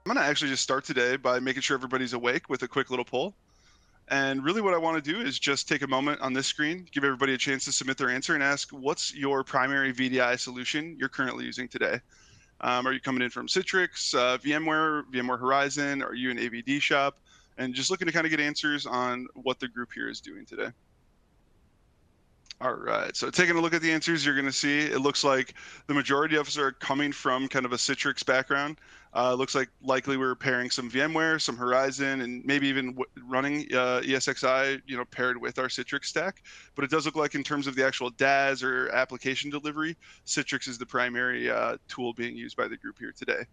I'm going to actually just start today by making sure everybody's awake with a quick little poll. And really what I want to do is just take a moment on this screen, give everybody a chance to submit their answer and ask, what's your primary VDI solution you're currently using today? Are you coming in from Citrix, VMware, VMware Horizon? Are you an AVD shop? And just looking to kind of get answers on what the group here is doing today. All right, so taking a look at the answers, you're going to see it looks like the majority of us are coming from kind of a Citrix background. Looks like likely we're pairing some VMware, some Horizon, and maybe even running ESXi, paired with our Citrix stack. But it does look like in terms of the actual DAS or application delivery, Citrix is the primary tool being used by the group here today.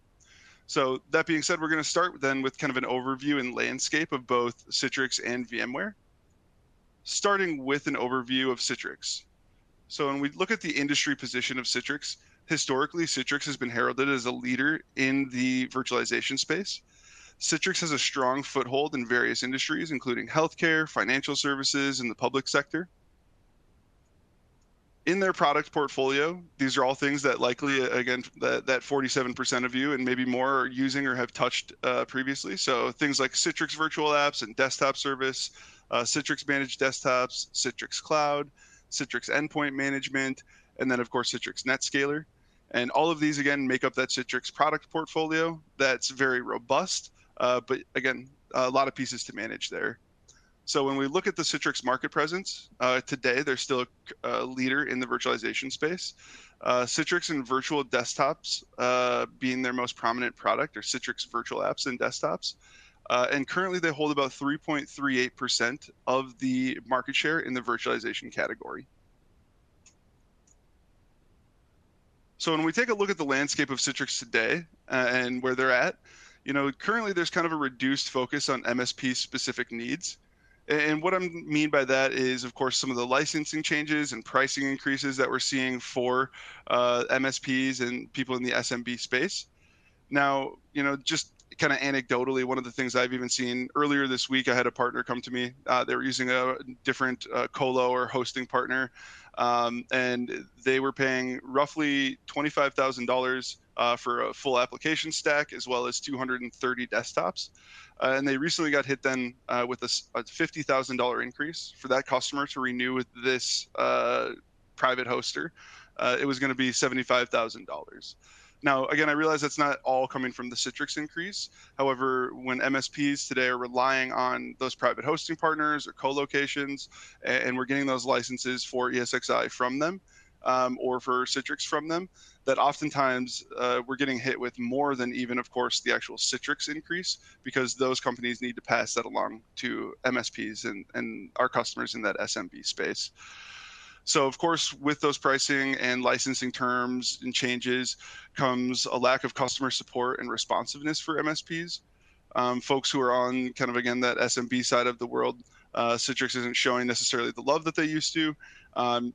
So that being said, we're going to start then with kind of an overview and landscape of both Citrix and VMware. Starting with an overview of Citrix. So when we look at the industry position of Citrix, historically, Citrix has been heralded as a leader in the virtualization space. Citrix has a strong foothold in various industries, including healthcare, financial services, and the public sector. In their product portfolio, these are all things that likely, again, that 47% of you and maybe more are using or have touched previously. So things like Citrix Virtual Apps and Desktop Service, Citrix Managed Desktops, Citrix Cloud, Citrix Endpoint Management, and then, of course, Citrix NetScaler. And all of these, again, make up that Citrix product portfolio that's very robust, but, again, a lot of pieces to manage there. So when we look at the Citrix market presence, today they're still a leader in the virtualization space. Citrix and Virtual Desktops being their most prominent product, or Citrix Virtual Apps and Desktops. And currently they hold about 3.38% of the market share in the virtualization category. So when we take a look at the landscape of Citrix today and where they're at, currently there's kind of a reduced focus on MSP specific needs. And what I mean by that is, of course, some of the licensing changes and pricing increases that we're seeing for MSPs and people in the SMB space. Now, just kind of anecdotally, one of the things I've even seen earlier this week, I had a partner come to me. They were using a different colo or hosting partner, and they were paying roughly $25,000 for a full application stack, as well as 230 desktops. And they recently got hit then with a $50,000 increase for that customer to renew with this private hoster. It was going to be $75,000. Now, again, I realize that's not all coming from the Citrix increase. However, when MSPs today are relying on those private hosting partners or co-locations, and we're getting those licenses for ESXi from them, or for Citrix from them, that oftentimes we're getting hit with more than even, of course, the actual Citrix increase, because those companies need to pass that along to MSPs and our customers in that SMB space. So, of course, with those pricing and licensing terms and changes comes a lack of customer support and responsiveness for MSPs. Folks who are on kind of, again, that SMB side of the world, Citrix isn't showing necessarily the love that they used to.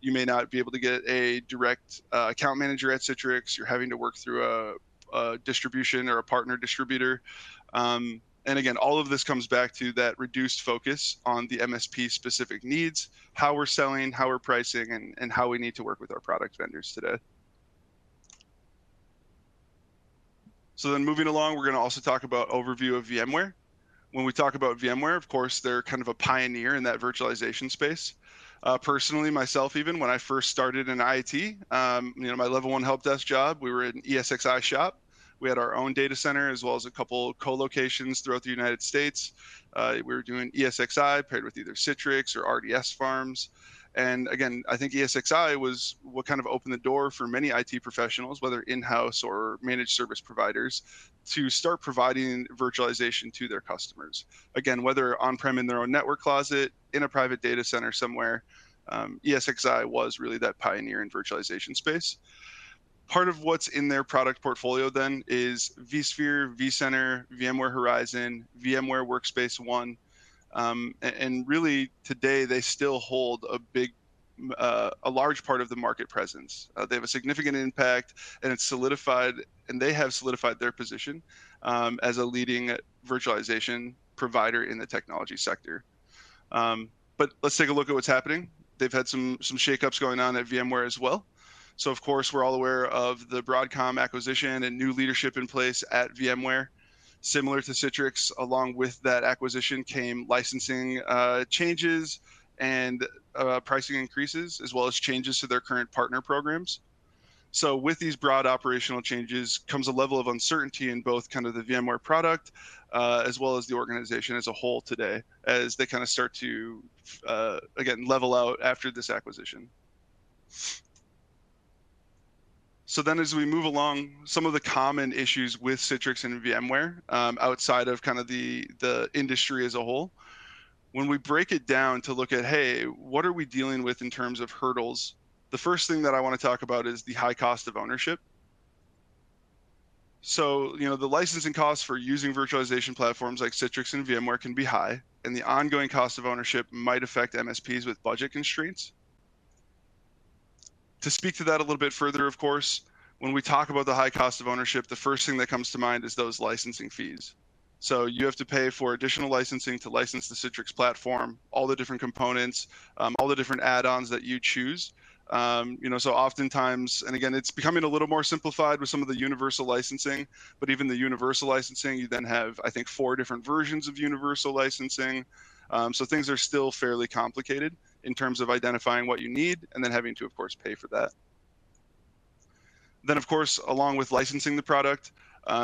You may not be able to get a direct account manager at Citrix. You're having to work through a distribution or a partner distributor. And again, all of this comes back to that reduced focus on the MSP specific needs, how we're selling, how we're pricing, and how we need to work with our product vendors today. So then moving along, we're going to also talk about overview of VMware. When we talk about VMware, of course, they're kind of a pioneer in that virtualization space. Personally, myself, even when I first started in IT, my level 1 help desk job, we were an ESXi shop. We had our own data center as well as a couple co-locations throughout the United States. We were doing ESXi paired with either Citrix or RDS farms. And again, I think ESXi was what kind of opened the door for many IT professionals, whether in-house or managed service providers, to start providing virtualization to their customers. Again, whether on-prem in their own network closet, in a private data center somewhere, ESXi was really that pioneer in virtualization space. Part of what's in their product portfolio then is vSphere, vCenter, VMware Horizon, VMware Workspace ONE. And really today they still hold a large part of the market presence. They have a significant impact, and it's solidified, and they have solidified their position as a leading virtualization provider in the technology sector. But let's take a look at what's happening. They've had some shakeups going on at VMware as well. So, of course, we're all aware of the Broadcom acquisition and new leadership in place at VMware. Similar to Citrix, along with that acquisition came licensing changes and pricing increases, as well as changes to their current partner programs. So with these broad operational changes comes a level of uncertainty in both kind of the VMware product as well as the organization as a whole today, as they kind of start to, again, level out after this acquisition. So then as we move along, some of the common issues with Citrix and VMware outside of kind of the industry as a whole, when we break it down to look at, hey, what are we dealing with in terms of hurdles? The first thing that I want to talk about is the high cost of ownership. So, the licensing costs for using virtualization platforms like Citrix and VMware can be high, and the ongoing cost of ownership might affect MSPs with budget constraints. To speak to that a little bit further, of course, when we talk about the high cost of ownership, the first thing that comes to mind is those licensing fees. So you have to pay for additional licensing to license the Citrix platform, all the different components, all the different add-ons that you choose. So oftentimes, and again, it's becoming a little more simplified with some of the universal licensing, but even the universal licensing, you then have, I think, 4 different versions of universal licensing. So things are still fairly complicated in terms of identifying what you need and then having to, of course, pay for that. Then, of course, along with licensing the product,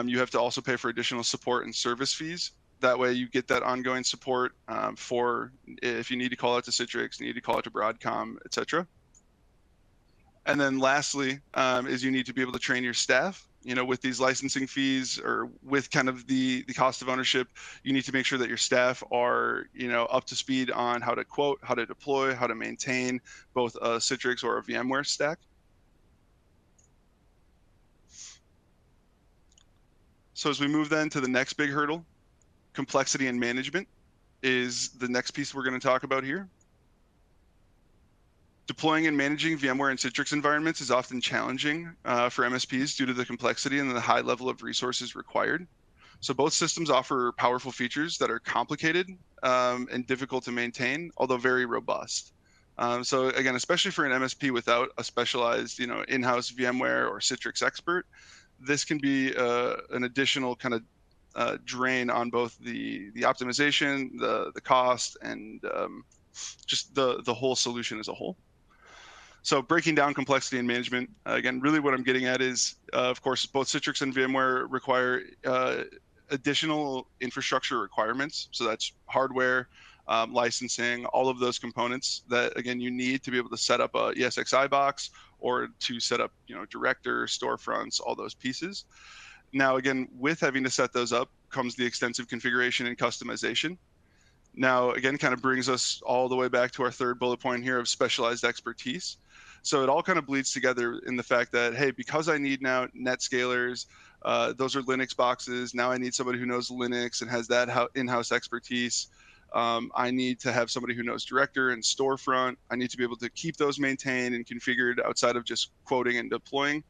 you have to also pay for additional support and service fees. That way you get that ongoing support for if you need to call out to Citrix, you need to call out to Broadcom, etc. And then lastly is you need to be able to train your staff. With these licensing fees or with kind of the cost of ownership, you need to make sure that your staff are, up to speed on how to quote, how to deploy, how to maintain both a Citrix or a VMware stack. So as we move then to the next big hurdle, complexity and management is the next piece we're going to talk about here. Deploying and managing VMware and Citrix environments is often challenging for MSPs due to the complexity and the high level of resources required. So both systems offer powerful features that are complicated and difficult to maintain, although very robust. So again, especially for an MSP without a specialized, in-house VMware or Citrix expert, this can be an additional kind of drain on both the optimization, the cost, and just the whole solution as a whole. So breaking down complexity and management, again, really what I'm getting at is, of course, both Citrix and VMware require additional infrastructure requirements. So that's hardware, licensing, all of those components that, again, you need to be able to set up a ESXi box or to set up, director, storefronts, all those pieces. Now, again, with having to set those up comes the extensive configuration and customization. Now, again, kind of brings us all the way back to our third bullet point here of specialized expertise. So it all kind of bleeds together in the fact that, hey, because I need now NetScalers, those are Linux boxes. Now I need somebody who knows Linux and has that in-house expertise. I need to have somebody who knows Director and Storefront. I need to be able to keep those maintained and configured outside of just quoting and deploying.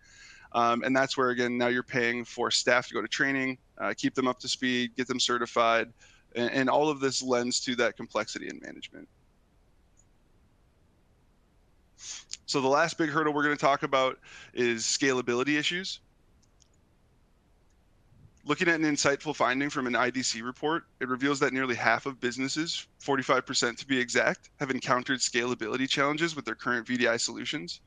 And that's where, again, now you're paying for staff to go to training, keep them up to speed, get them certified, and all of this lends to that complexity in management. So the last big hurdle we're going to talk about is scalability issues. Looking at an insightful finding from an IDC report, it reveals that nearly half of businesses, 45% to be exact, have encountered scalability challenges with their current VDI solutions.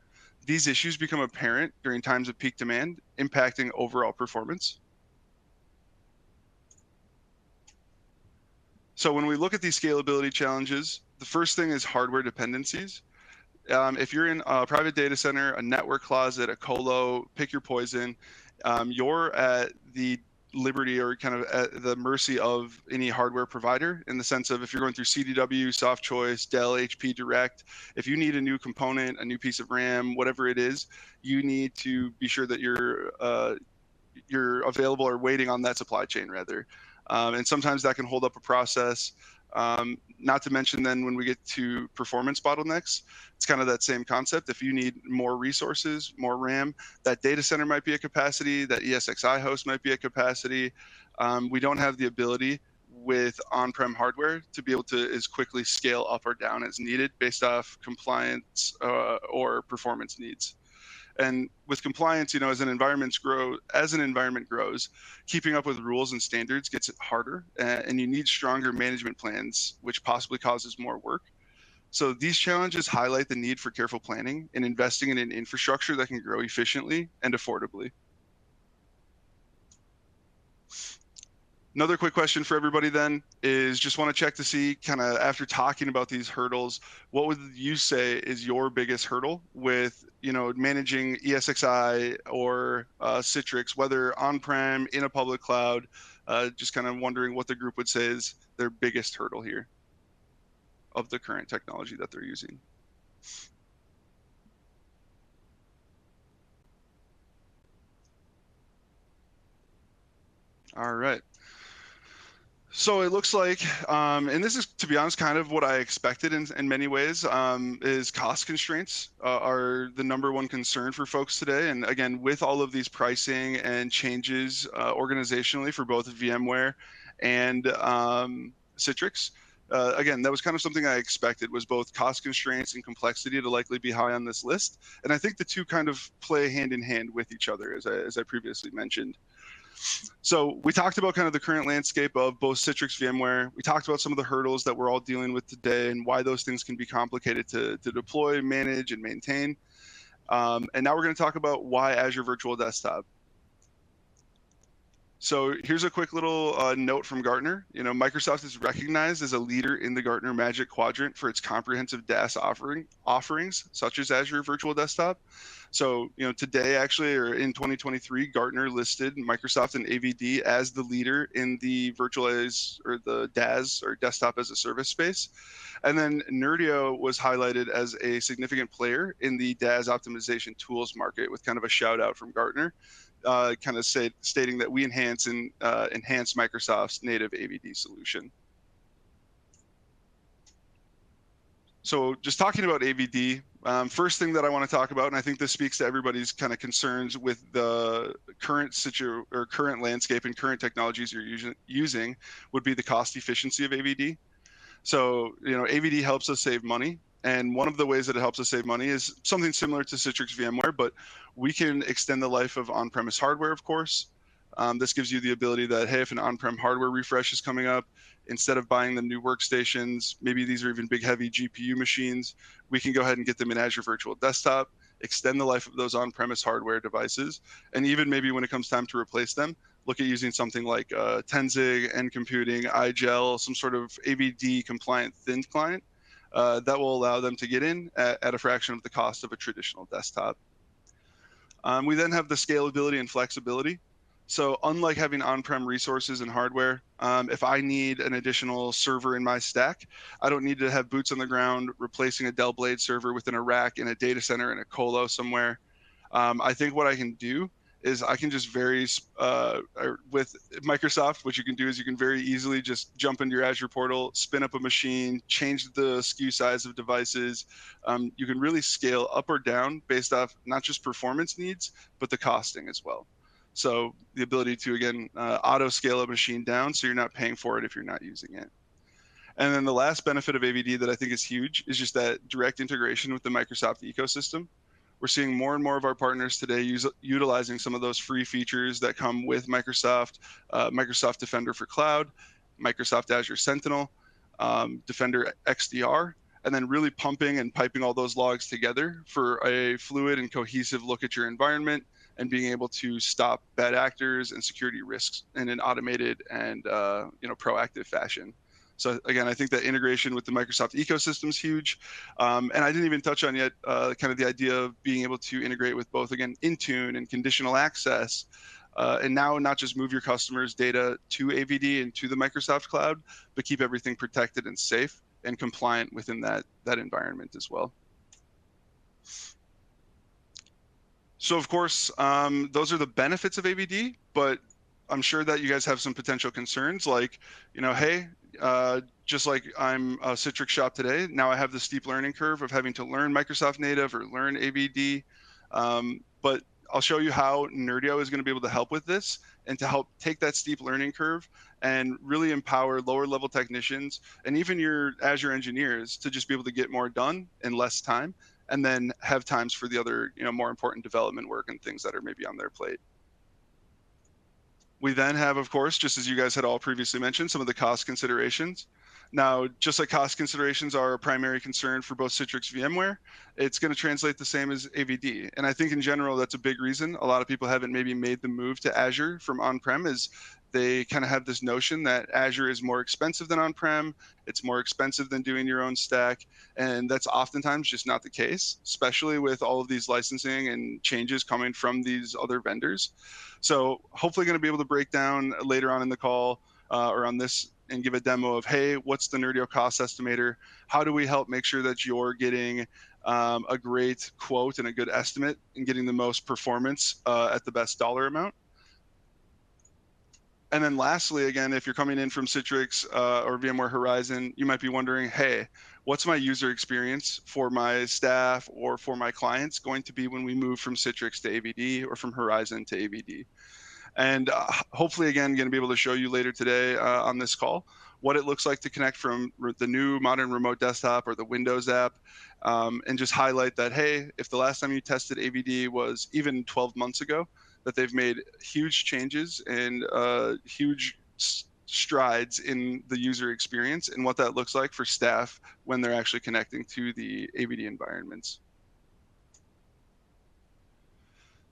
These issues become apparent during times of peak demand, impacting overall performance. So when we look at these scalability challenges, the first thing is hardware dependencies. If you're in a private data center, a network closet, a colo, pick your poison, you're at the liberty or kind of at the mercy of any hardware provider, in the sense of if you're going through CDW, SoftChoice, Dell, HP Direct, if you need a new component, a new piece of RAM, whatever it is, you need to be sure that you're available or waiting on that supply chain rather. And sometimes that can hold up a process. Not to mention then when we get to performance bottlenecks, it's kind of that same concept. If you need more resources, more RAM, that data center might be a capacity, that ESXi host might be a capacity. We don't have the ability with on-prem hardware to be able to as quickly scale up or down as needed based off compliance or performance needs. And with compliance, as an environment grows, keeping up with rules and standards gets harder, and you need stronger management plans, which possibly causes more work. So these challenges highlight the need for careful planning and investing in an infrastructure that can grow efficiently and affordably. Another quick question for everybody then is just want to check to see, kind of after talking about these hurdles, what would you say is your biggest hurdle with, managing ESXi or Citrix, whether on-prem, in a public cloud? Just kind of wondering what the group would say is their biggest hurdle here of the current technology that they're using. All right. So it looks like, and this is, to be honest, kind of what I expected in many ways, is cost constraints are the #1 concern for folks today. And again, with all of these pricing and changes organizationally for both VMware and Citrix, again, that was kind of something I expected, was both cost constraints and complexity to likely be high on this list. And I think the two kind of play hand in hand with each other, as I previously mentioned. So we talked about kind of the current landscape of both Citrix, VMware. We talked about some of the hurdles that we're all dealing with today and why those things can be complicated to deploy, manage, and maintain. And now we're going to talk about why Azure Virtual Desktop. So here's a quick little note from Gartner. Microsoft is recognized as a leader in the Gartner Magic Quadrant for its comprehensive DaaS offerings, such as Azure Virtual Desktop. So, today actually, or in 2023, Gartner listed Microsoft and AVD as the leader in the virtualize or the DaaS or desktop as a service space. And then Nerdio was highlighted as a significant player in the DaaS optimization tools market, with kind of a shout out from Gartner. Kind of stating that we enhance Microsoft's native AVD solution. So just talking about AVD, first thing that I want to talk about, and I think this speaks to everybody's kind of concerns with the current landscape and current technologies you're using, would be the cost efficiency of AVD. So, AVD helps us save money. And one of the ways that it helps us save money is something similar to Citrix VMware, but we can extend the life of on-premise hardware, of course. This gives you the ability that, hey, if an on-prem hardware refresh is coming up, instead of buying them new workstations, maybe these are even big, heavy GPU machines, we can go ahead and get them in Azure Virtual Desktop, extend the life of those on-premise hardware devices, and even maybe when it comes time to replace them, look at using something like Tenzig, NComputing, iGel, some sort of AVD compliant thin client that will allow them to get in at a fraction of the cost of a traditional desktop. We then have the scalability and flexibility. So unlike having on-prem resources and hardware, if I need an additional server in my stack, I don't need to have boots on the ground replacing a Dell Blade server within a rack in a data center in a colo somewhere. I think what I can do is I can just with Microsoft, what you can do is you can very easily just jump into your Azure portal, spin up a machine, change the SKU size of devices. You can really scale up or down based off not just performance needs, but the costing as well. So the ability to, again, auto scale a machine down so you're not paying for it if you're not using it. And then the last benefit of AVD that I think is huge is just that direct integration with the Microsoft ecosystem. We're seeing more and more of our partners today utilizing some of those free features that come with Microsoft, Microsoft Defender for Cloud, Microsoft Azure Sentinel, Defender XDR, and then really pumping and piping all those logs together for a fluid and cohesive look at your environment and being able to stop bad actors and security risks in an automated and proactive fashion. So again, I think that integration with the Microsoft ecosystem is huge. And I didn't even touch on yet kind of the idea of being able to integrate with both, again, Intune and conditional access. And now not just move your customers' data to AVD and to the Microsoft cloud, but keep everything protected and safe and compliant within that environment as well. So of course, those are the benefits of AVD, but I'm sure that you guys have some potential concerns like, hey, just like I'm a Citrix shop today, now I have the steep learning curve of having to learn Microsoft native or learn AVD. But I'll show you how Nerdio is going to be able to help with this and to help take that steep learning curve and really empower lower level technicians and even your Azure engineers to just be able to get more done in less time and then have times for the other, more important development work and things that are maybe on their plate. We then have, of course, just as you guys had all previously mentioned, some of the cost considerations. Now, just like cost considerations are a primary concern for both Citrix VMware, it's going to translate the same as AVD. And I think in general, that's a big reason a lot of people haven't maybe made the move to Azure from on-prem is they kind of have this notion that Azure is more expensive than on-prem. It's more expensive than doing your own stack. And that's oftentimes just not the case, especially with all of these licensing and changes coming from these other vendors. So hopefully going to be able to break down later on in the call or on this and give a demo of, hey, what's the Nerdio cost estimator? How do we help make sure that you're getting a great quote and a good estimate and getting the most performance at the best dollar amount? And then lastly, again, if you're coming in from Citrix or VMware Horizon, you might be wondering, hey, what's my user experience for my staff or for my clients going to be when we move from Citrix to AVD or from Horizon to AVD? And hopefully, again, going to be able to show you later today on this call what it looks like to connect from the new modern remote desktop or the Windows app, and just highlight that, hey, if the last time you tested AVD was even 12 months ago, that they've made huge changes and huge strides in the user experience and what that looks like for staff when they're actually connecting to the AVD environments.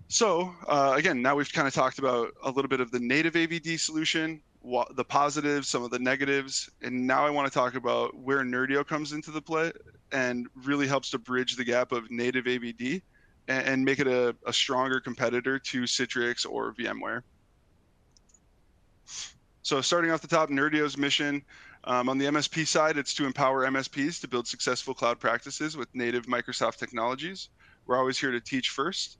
So again, now we've kind of talked about a little bit of the native AVD solution, the positives, some of the negatives, and now I want to talk about where Nerdio comes into the play and really helps to bridge the gap of native AVD and make it a stronger competitor to Citrix or VMware. So starting off the top, Nerdio's mission on the MSP side, it's to empower MSPs to build successful cloud practices with native Microsoft technologies. We're always here to teach first.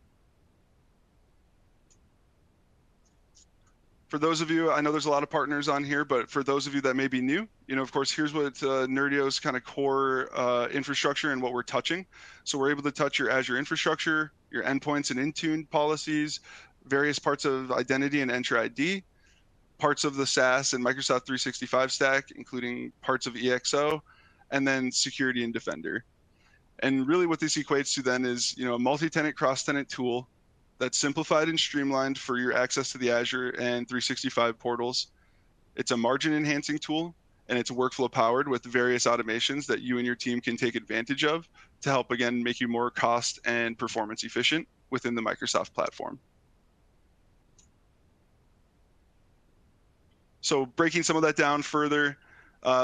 For those of you, I know there's a lot of partners on here, but for those of you that may be new, of course, here's what Nerdio's kind of core infrastructure and what we're touching. So we're able to touch your Azure infrastructure, your endpoints and Intune policies, various parts of identity and Entra ID, parts of the SaaS and Microsoft 365 stack, including parts of EXO, and then security and Defender. And really what this equates to then is, a multi-tenant cross-tenant tool that's simplified and streamlined for your access to the Azure and 365 portals. It's a margin enhancing tool, and it's workflow powered with various automations that you and your team can take advantage of to help, again, make you more cost and performance efficient within the Microsoft platform. So breaking some of that down further,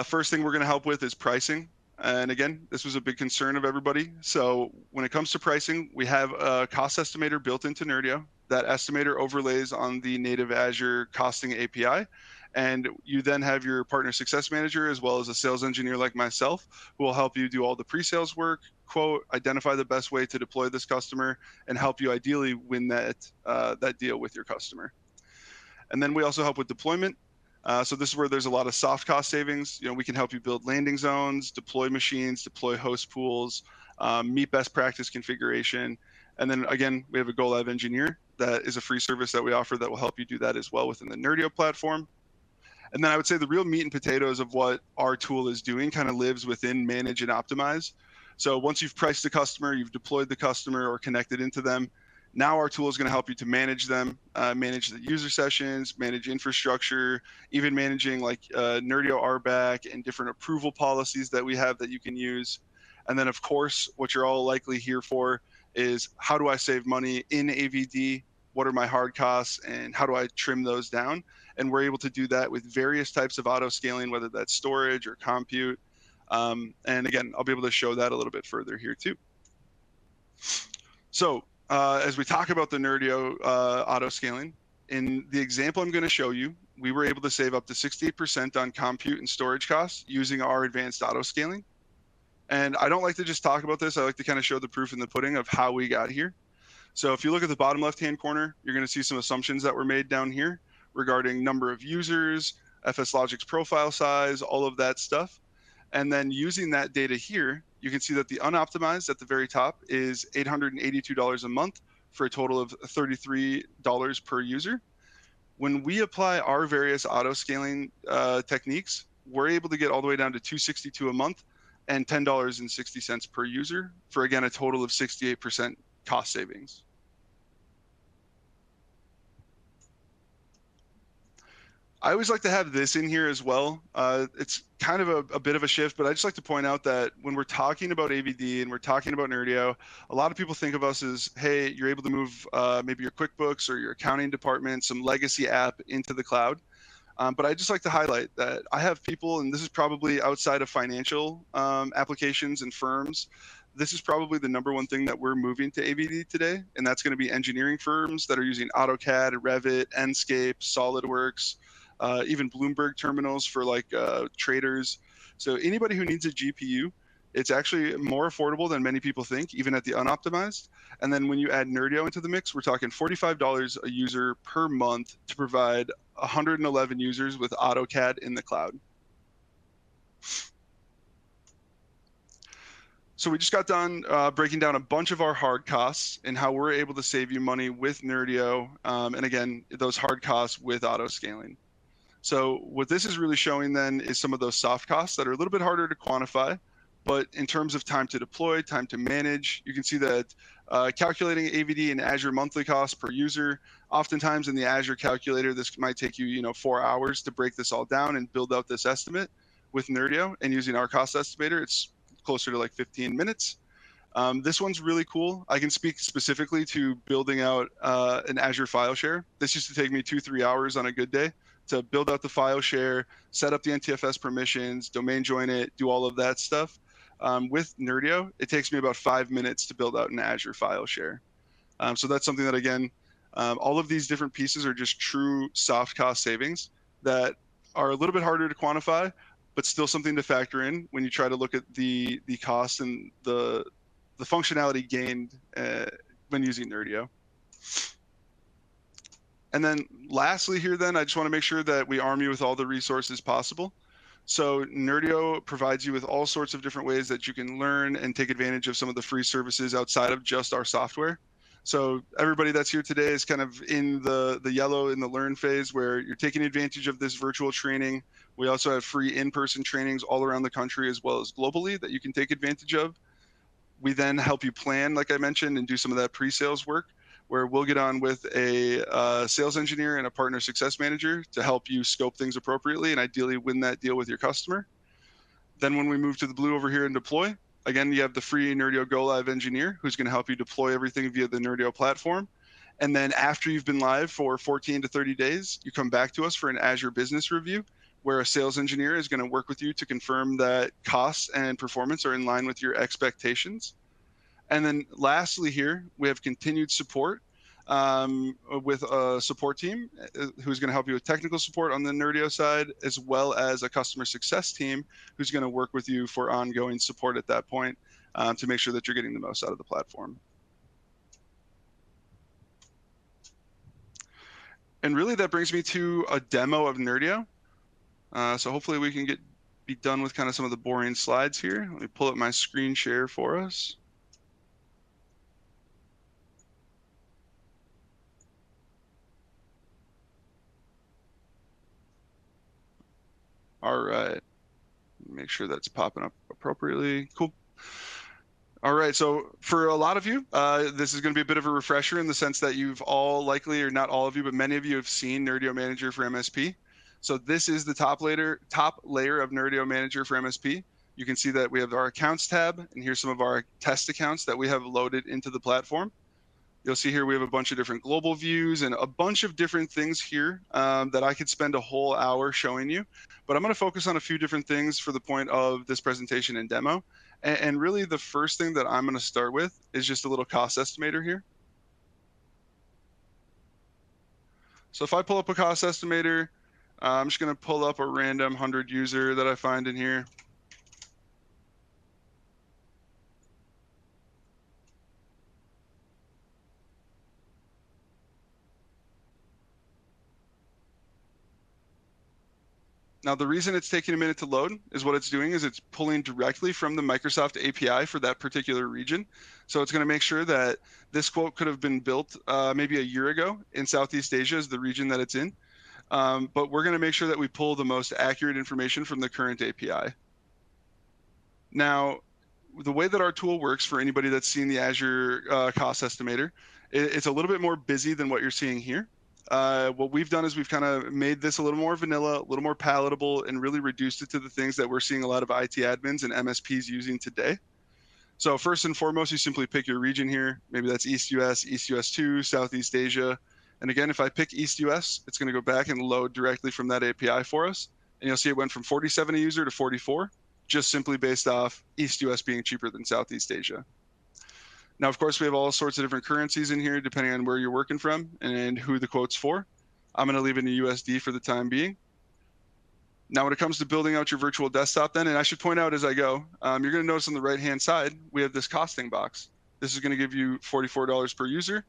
first thing we're going to help with is pricing. And again, this was a big concern of everybody. So when it comes to pricing, we have a cost estimator built into Nerdio. That estimator overlays on the native Azure costing API. And you then have your partner success manager, as well as a sales engineer like myself, who will help you do all the pre-sales work, quote, identify the best way to deploy this customer, and help you ideally win that deal with your customer. And then we also help with deployment. So this is where there's a lot of soft cost savings. We can help you build landing zones, deploy machines, deploy host pools, meet best practice configuration. And then again, we have a Go Live engineer that is a free service that we offer that will help you do that as well within the Nerdio platform. And then I would say the real meat and potatoes of what our tool is doing kind of lives within manage and optimize. So once you've priced the customer, you've deployed the customer or connected into them, now our tool is going to help you to manage them, manage the user sessions, manage infrastructure, even managing like Nerdio RBAC and different approval policies that we have that you can use. And then, of course, what you're all likely here for is how do I save money in AVD? What are my hard costs and how do I trim those down? And we're able to do that with various types of auto scaling, whether that's storage or compute. And again, I'll be able to show that a little bit further here too. So as we talk about the Nerdio auto scaling, in the example I'm going to show you, we were able to save up to 68% on compute and storage costs using our advanced auto scaling. And I don't like to just talk about this. I like to kind of show the proof in the pudding of how we got here. So if you look at the bottom left-hand corner, you're going to see some assumptions that were made down here regarding number of users, FS Logic's profile size, all of that stuff. And then using that data here, you can see that the unoptimized at the very top is $882 a month for a total of $33 per user. When we apply our various auto scaling techniques, we're able to get all the way down to $262 a month and $10.60 per user for, again, a total of 68% cost savings. I always like to have this in here as well. It's kind of a bit of a shift, but I just like to point out that when we're talking about AVD and we're talking about Nerdio, a lot of people think of us as, hey, you're able to move maybe your QuickBooks or your accounting department, some legacy app into the cloud. But I just like to highlight that I have people, and this is probably outside of financial applications and firms, this is probably the #1 thing that we're moving to AVD today, and that's going to be engineering firms that are using AutoCAD, Revit, Enscape, SolidWorks, even Bloomberg terminals for like traders. So anybody who needs a GPU, it's actually more affordable than many people think, even at the unoptimized. And then when you add Nerdio into the mix, we're talking $45 a user per month to provide 111 users with AutoCAD in the cloud. So we just got done breaking down a bunch of our hard costs and how we're able to save you money with Nerdio. And again, those hard costs with auto scaling. So what this is really showing then is some of those soft costs that are a little bit harder to quantify, but in terms of time to deploy, time to manage, you can see that calculating AVD and Azure monthly costs per user, oftentimes in the Azure calculator, this might take you, 4 hours to break this all down and build out this estimate. With Nerdio and using our cost estimator, it's closer to like 15 minutes. This one's really cool. I can speak specifically to building out an Azure file share. This used to take me 2-3 hours on a good day to build out the file share, set up the NTFS permissions, domain join it, do all of that stuff. With Nerdio, it takes me about 5 minutes to build out an Azure file share. So that's something that, again, all of these different pieces are just true soft cost savings that are a little bit harder to quantify, but still something to factor in when you try to look at the cost and the functionality gained when using Nerdio. And then lastly here then, I just want to make sure that we arm you with all the resources possible. So Nerdio provides you with all sorts of different ways that you can learn and take advantage of some of the free services outside of just our software. So everybody that's here today is kind of in the yellow in the learn phase where you're taking advantage of this virtual training. We also have free in-person trainings all around the country as well as globally that you can take advantage of. We then help you plan, like I mentioned, and do some of that pre-sales work where we'll get on with a sales engineer and a partner success manager to help you scope things appropriately and ideally win that deal with your customer. Then when we move to the blue over here and deploy, again, you have the free Nerdio Go Live engineer who's going to help you deploy everything via the Nerdio platform. And then after you've been live for 14 to 30 days, you come back to us for an Azure business review where a sales engineer is going to work with you to confirm that costs and performance are in line with your expectations. And then lastly here, we have continued support with a support team who's going to help you with technical support on the Nerdio side, as well as a customer success team who's going to work with you for ongoing support at that point to make sure that you're getting the most out of the platform. And really that brings me to a demo of Nerdio. So hopefully we can be done with kind of some of the boring slides here. Let me pull up my screen share for us. All right, make sure that's popping up appropriately. Cool. All right, so for a lot of you, this is going to be a bit of a refresher in the sense that you've all likely, or not all of you, but many of you have seen Nerdio Manager for MSP. So this is the top layer of Nerdio Manager for MSP. You can see that we have our accounts tab, and here's some of our test accounts that we have loaded into the platform. You'll see here we have a bunch of different global views and a bunch of different things here that I could spend a whole hour showing you. But I'm going to focus on a few different things for the point of this presentation and demo. And really the first thing that I'm going to start with is just a little cost estimator here. So if I pull up a cost estimator, I'm just going to pull up a random 100 user that I find in here. Now, the reason it's taking a minute to load is what it's doing is it's pulling directly from the Microsoft API for that particular region. So it's going to make sure that this quote could have been built maybe a year ago in Southeast Asia is the region that it's in. But we're going to make sure that we pull the most accurate information from the current API. Now, the way that our tool works for anybody that's seen the Azure cost estimator, it's a little bit more busy than what you're seeing here. What we've done is we've kind of made this a little more vanilla, a little more palatable, and really reduced it to the things that we're seeing a lot of IT admins and MSPs using today. So first and foremost, you simply pick your region here. Maybe that's East US, East US 2, Southeast Asia. And again, if I pick East US, it's going to go back and load directly from that API for us. And you'll see it went from 47 a user to 44, just simply based off East US being cheaper than Southeast Asia. Now, of course, we have all sorts of different currencies in here, depending on where you're working from and who the quote's for. I'm going to leave it in USD for the time being. Now, when it comes to building out your virtual desktop then, and I should point out as I go, you're going to notice on the right-hand side, we have this costing box. This is going to give you $44 per user.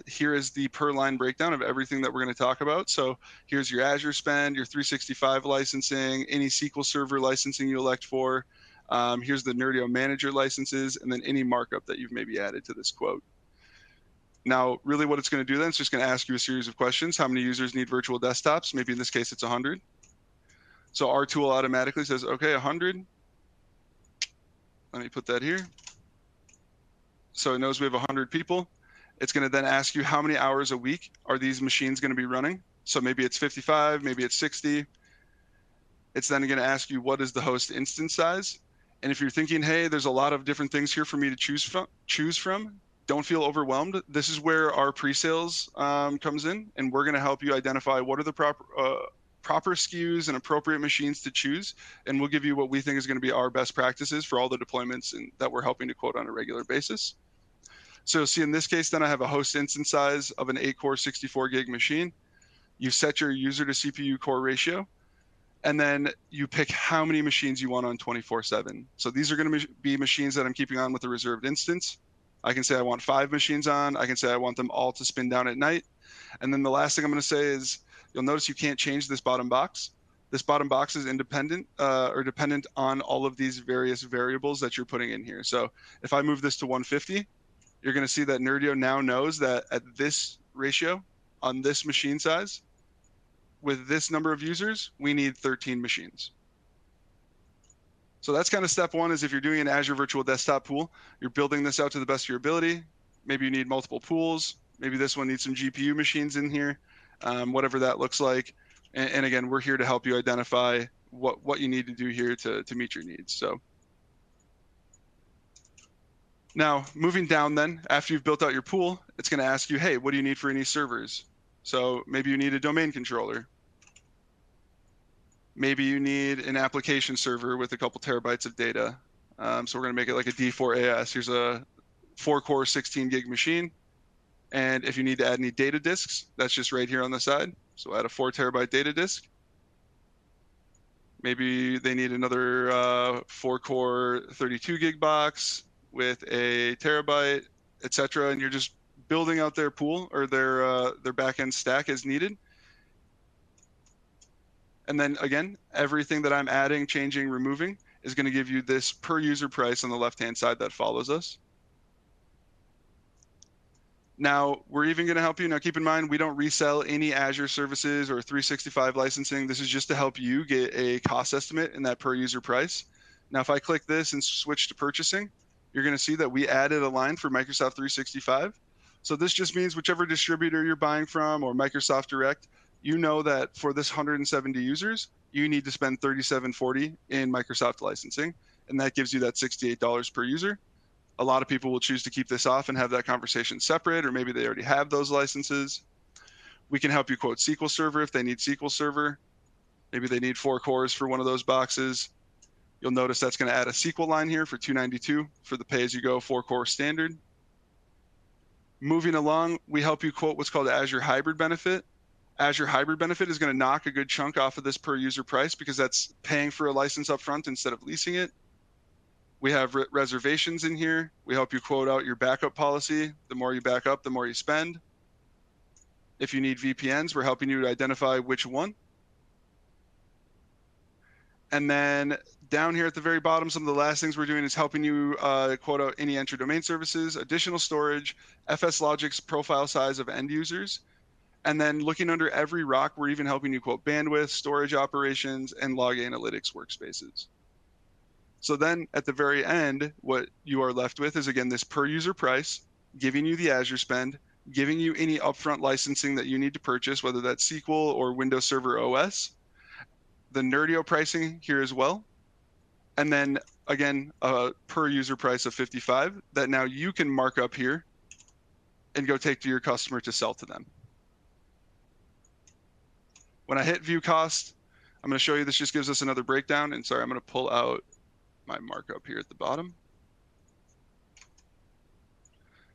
Here is the per line breakdown of everything that we're going to talk about. So here's your Azure spend, your 365 licensing, any SQL Server licensing you elect for. Here's the Nerdio manager licenses, and then any markup that you've maybe added to this quote. Now, really what it's going to do then, it's just going to ask you a series of questions. How many users need virtual desktops? Maybe in this case, it's 100. So our tool automatically says, okay, 100. Let me put that here. So it knows we have 100 people. It's going to then ask you how many hours a week are these machines going to be running. So maybe it's 55, maybe it's 60. It's then going to ask you what is the host instance size. And if you're thinking, hey, there's a lot of different things here for me to choose from, don't feel overwhelmed. This is where our pre-sales comes in, and we're going to help you identify what are the proper SKUs and appropriate machines to choose, and we'll give you what we think is going to be our best practices for all the deployments that we're helping to quote on a regular basis. So you'll see in this case, then I have a host instance size of an 8-core 64 gig machine. You set your user to CPU core ratio, and then you pick how many machines you want on 24/7. So these are going to be machines that I'm keeping on with a reserved instance. I can say I want 5 machines on. I can say I want them all to spin down at night. And then the last thing I'm going to say is, you'll notice you can't change this bottom box. This bottom box is independent or dependent on all of these various variables that you're putting in here. So if I move this to 150, you're going to see that Nerdio now knows that at this ratio on this machine size, with this number of users, we need 13 machines. So that's kind of step one, is if you're doing an Azure Virtual Desktop pool, you're building this out to the best of your ability. Maybe you need multiple pools. Maybe this one needs some GPU machines in here. Whatever that looks like. And again, we're here to help you identify what you need to do here to meet your needs. So now moving down then, after you've built out your pool, it's going to ask you, hey, what do you need for any servers? So maybe you need a domain controller. Maybe you need an application server with a couple terabytes of data. So we're going to make it like a D4AS. Here's a 4-core 16 gig machine. And if you need to add any data disks, that's just right here on the side. So add a 4 terabyte data disk. Maybe they need another 4-core 32 gig box with a terabyte, etc. And you're just building out their pool or their backend stack as needed. And then again, everything that I'm adding, changing, removing is going to give you this per user price on the left-hand side that follows us. Now, we're even going to help you. Now, keep in mind, we don't resell any Azure services or 365 licensing. This is just to help you get a cost estimate in that per user price. Now, if I click this and switch to purchasing, you're going to see that we added a line for Microsoft 365. So this just means whichever distributor you're buying from or Microsoft Direct, you know that for this 170 users, you need to spend $37.40 in Microsoft licensing, and that gives you that $68 per user. A lot of people will choose to keep this off and have that conversation separate, or maybe they already have those licenses. We can help you quote SQL Server if they need SQL Server. Maybe they need 4 cores for one of those boxes. You'll notice that's going to add a SQL line here for $292 for the pay-as-you-go 4-core standard. Moving along, we help you quote what's called Azure Hybrid Benefit. Azure Hybrid Benefit is going to knock a good chunk off of this per user price because that's paying for a license up front instead of leasing it. We have reservations in here. We help you quote out your backup policy. The more you back up, the more you spend. If you need VPNs, we're helping you to identify which one. And then down here at the very bottom, some of the last things we're doing is helping you quote out any entry domain services, additional storage, FS Logic's profile size of end users. And then looking under every rock, we're even helping you quote bandwidth, storage operations, and log analytics workspaces. So then at the very end, what you are left with is, again, this per user price, giving you the Azure spend, giving you any upfront licensing that you need to purchase, whether that's SQL or Windows Server OS, the Nerdio pricing here as well, and then again, a per user price of 55 that now you can mark up here and go take to your customer to sell to them. When I hit view cost, I'm going to show you, this just gives us another breakdown. And sorry, I'm going to pull out my markup here at the bottom.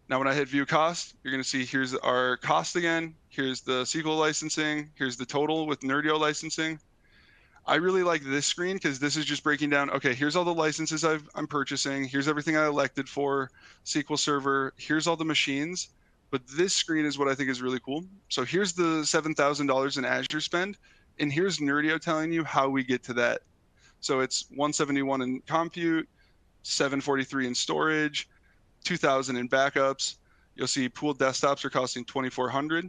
Now, when I hit view cost, you're going to see here's our cost again. Here's the SQL licensing. Here's the total with Nerdio licensing. I really like this screen because this is just breaking down, okay, here's all the licenses I'm purchasing. Here's everything I elected for, SQL Server. Here's all the machines. But this screen is what I think is really cool. So here's the $7,000 in Azure spend. And here's Nerdio telling you how we get to that. So it's 171 in compute, 743 in storage, 2,000 in backups. You'll see pooled desktops are costing 2,400.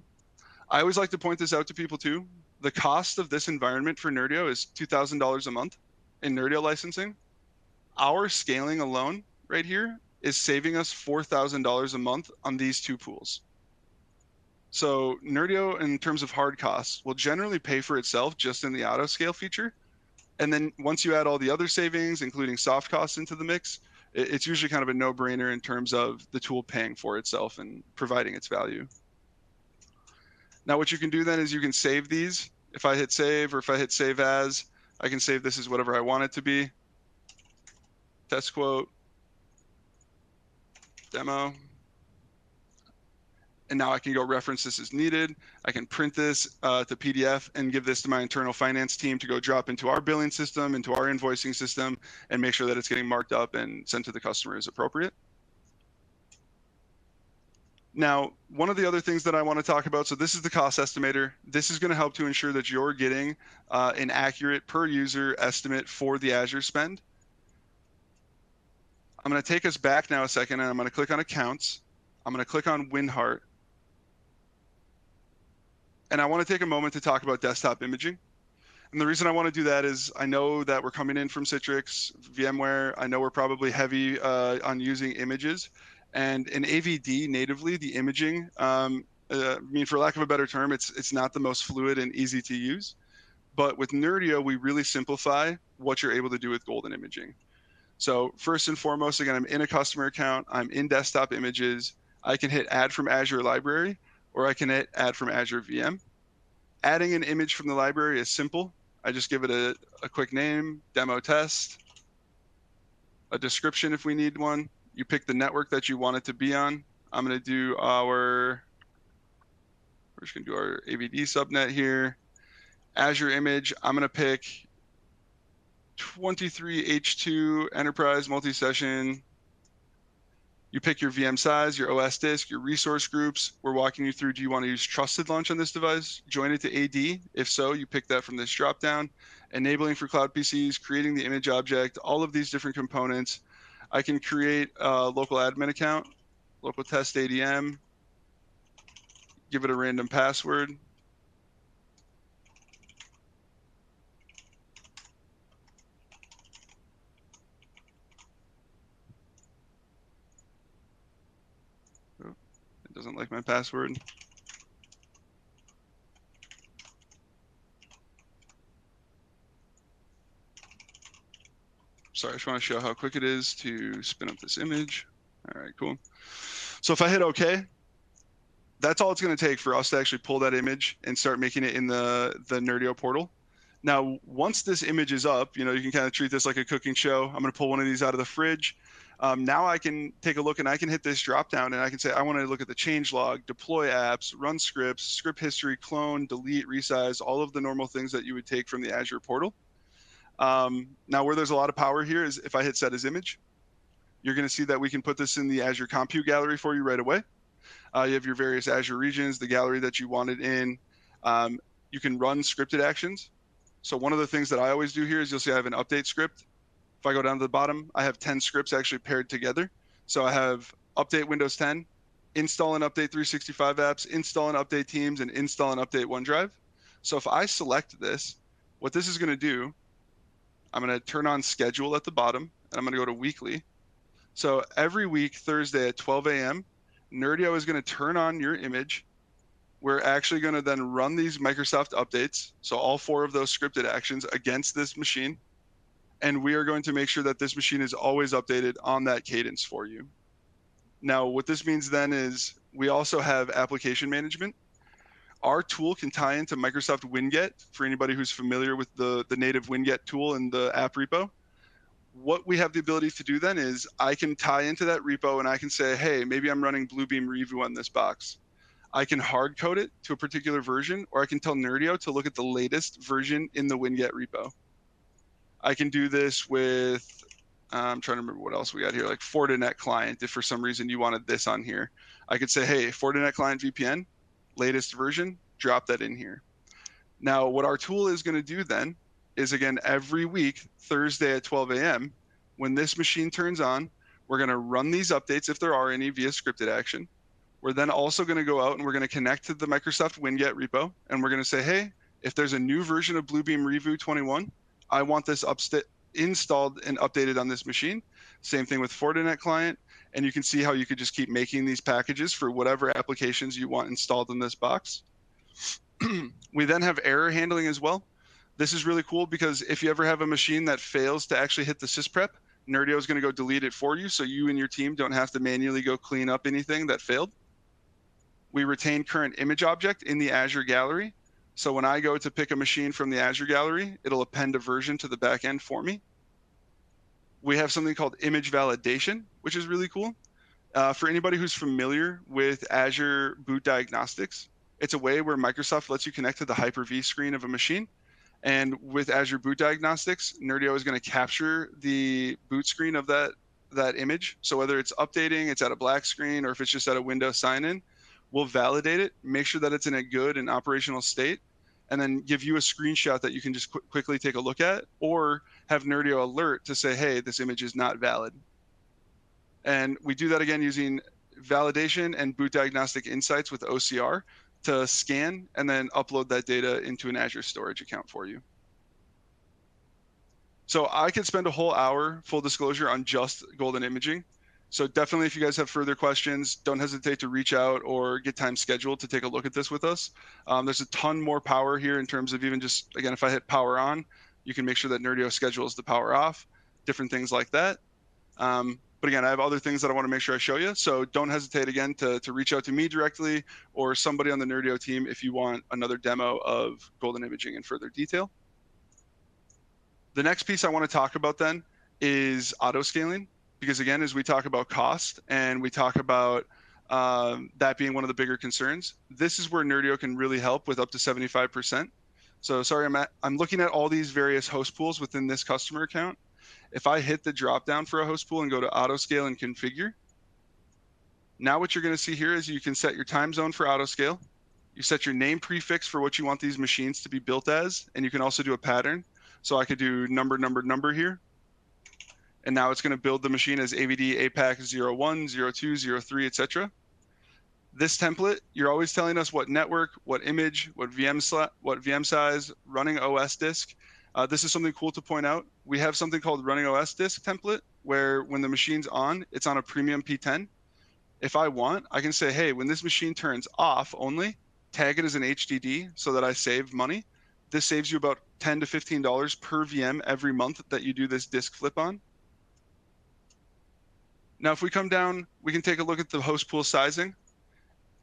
I always like to point this out to people too. The cost of this environment for Nerdio is $2,000 a month in Nerdio licensing. Our scaling alone right here is saving us $4,000 a month on these two pools. So Nerdio, in terms of hard costs, will generally pay for itself just in the auto scale feature. And then once you add all the other savings, including soft costs into the mix, it's usually kind of a no-brainer in terms of the tool paying for itself and providing its value. Now, what you can do then is you can save these. If I hit save or if I hit save as, I can save this as whatever I want it to be. Test quote, demo. And now I can go reference this as needed. I can print this to PDF and give this to my internal finance team to go drop into our billing system, into our invoicing system, and make sure that it's getting marked up and sent to the customer as appropriate. Now, one of the other things that I want to talk about, so this is the cost estimator. This is going to help to ensure that you're getting an accurate per user estimate for the Azure spend. I'm going to take us back now a second, and I'm going to click on accounts. I'm going to click on WinHeart. And I want to take a moment to talk about desktop imaging. And the reason I want to do that is I know that we're coming in from Citrix, VMware. I know we're probably heavy on using images. And in AVD natively, the imaging, I mean, for lack of a better term, it's not the most fluid and easy to use. But with Nerdio, we really simplify what you're able to do with golden imaging. So first and foremost, again, I'm in a customer account. I'm in desktop images. I can hit add from Azure library, or I can hit add from Azure VM. Adding an image from the library is simple. I just give it a quick name, demo test, a description if we need one. You pick the network that you want it to be on. I'm going to do we're just going to do our AVD subnet here. Azure image, I'm going to pick 23H2 enterprise multi-session. You pick your VM size, your OS disk, your resource groups. We're walking you through, do you want to use trusted launch on this device? Join it to AD. If so, you pick that from this dropdown. Enabling for cloud PCs, creating the image object, all of these different components. I can create a local admin account, local test ADM, give it a random password. Oh, it doesn't like my password. Sorry, I just want to show how quick it is to spin up this image. All right, cool. So if I hit OK, that's all it's going to take for us to actually pull that image and start making it in the Nerdio portal. Now, once this image is up, you can kind of treat this like a cooking show. I'm going to pull one of these out of the fridge. Now I can take a look and I can hit this drop down and I can say, I want to look at the change log, deploy apps, run scripts, script history, clone, delete, resize, all of the normal things that you would take from the Azure portal. Now, where there's a lot of power here is if I hit set as image, you're going to see that we can put this in the Azure Compute Gallery for you right away. You have your various Azure regions, the gallery that you want it in. You can run scripted actions. So one of the things that I always do here is you'll see I have an update script. If I go down to the bottom, I have 10 scripts actually paired together. So I have update Windows 10, install and update 365 apps, install and update Teams, and install and update OneDrive. So if I select this, what this is going to do, I'm going to turn on schedule at the bottom, and I'm going to go to weekly. So every week, Thursday at 12 a.m., Nerdio is going to turn on your image. We're actually going to then run these Microsoft updates, so all 4 of those scripted actions against this machine, and we are going to make sure that this machine is always updated on that cadence for you. Now, what this means then is we also have application management. Our tool can tie into Microsoft Winget for anybody who's familiar with the native Winget tool in the app repo. What we have the ability to do then is I can tie into that repo and I can say, hey, maybe I'm running Bluebeam Revu on this box. I can hard code it to a particular version, or I can tell Nerdio to look at the latest version in the Winget repo. I can do this with, I'm trying to remember what else we got here, like Fortinet client, if for some reason you wanted this on here. I could say, hey, Fortinet client VPN, latest version, drop that in here. Now, what our tool is going to do then is, again, every week, Thursday at 12 a.m., when this machine turns on, we're going to run these updates, if there are any, via scripted action. We're then also going to go out and we're going to connect to the Microsoft Winget repo, and we're going to say, hey, if there's a new version of Bluebeam Revu 21, I want this installed and updated on this machine. Same thing with Fortinet client, and you can see how you could just keep making these packages for whatever applications you want installed in this box. We then have error handling as well. This is really cool because if you ever have a machine that fails to actually hit the sysprep, Nerdio is going to go delete it for you, so you and your team don't have to manually go clean up anything that failed. We retain current image object in the Azure gallery. So when I go to pick a machine from the Azure gallery, it'll append a version to the back end for me. We have something called image validation, which is really cool. For anybody who's familiar with Azure Boot Diagnostics, it's a way where Microsoft lets you connect to the Hyper-V screen of a machine. And with Azure Boot Diagnostics, Nerdio is going to capture the boot screen of that image. So whether it's updating, it's at a black screen, or if it's just at a Windows sign-in, we'll validate it, make sure that it's in a good and operational state, and then give you a screenshot that you can just quickly take a look at, or have Nerdio alert to say, hey, this image is not valid. And we do that again using validation and boot diagnostic insights with OCR to scan and then upload that data into an Azure storage account for you. So I could spend a whole hour, full disclosure, on just golden imaging. So definitely, if you guys have further questions, don't hesitate to reach out or get time scheduled to take a look at this with us. There's a ton more power here in terms of even just, again, if I hit power on, you can make sure that Nerdio schedules the power off, different things like that. But again, I have other things that I want to make sure I show you. So don't hesitate, again, to reach out to me directly or somebody on the Nerdio team if you want another demo of golden imaging in further detail. The next piece I want to talk about then is auto scaling, because again, as we talk about cost and we talk about that being one of the bigger concerns, this is where Nerdio can really help with up to 75%. So sorry, I'm looking at all these various host pools within this customer account. If I hit the drop down for a host pool and go to auto scale and configure, now what you're going to see here is you can set your time zone for auto scale. You set your name prefix for what you want these machines to be built as, and you can also do a pattern. So I could do number here. And now it's going to build the machine as AVD APAC 01, 02, 03, etc. This template, you're always telling us what network, what image, what VM size, running OS disk. This is something cool to point out. We have something called running OS disk template, where when the machine's on, it's on a premium P10. If I want, I can say, hey, when this machine turns off only, tag it as an HDD so that I save money. This saves you about $10 to $15 per VM every month that you do this disk flip on. Now, if we come down, we can take a look at the host pool sizing.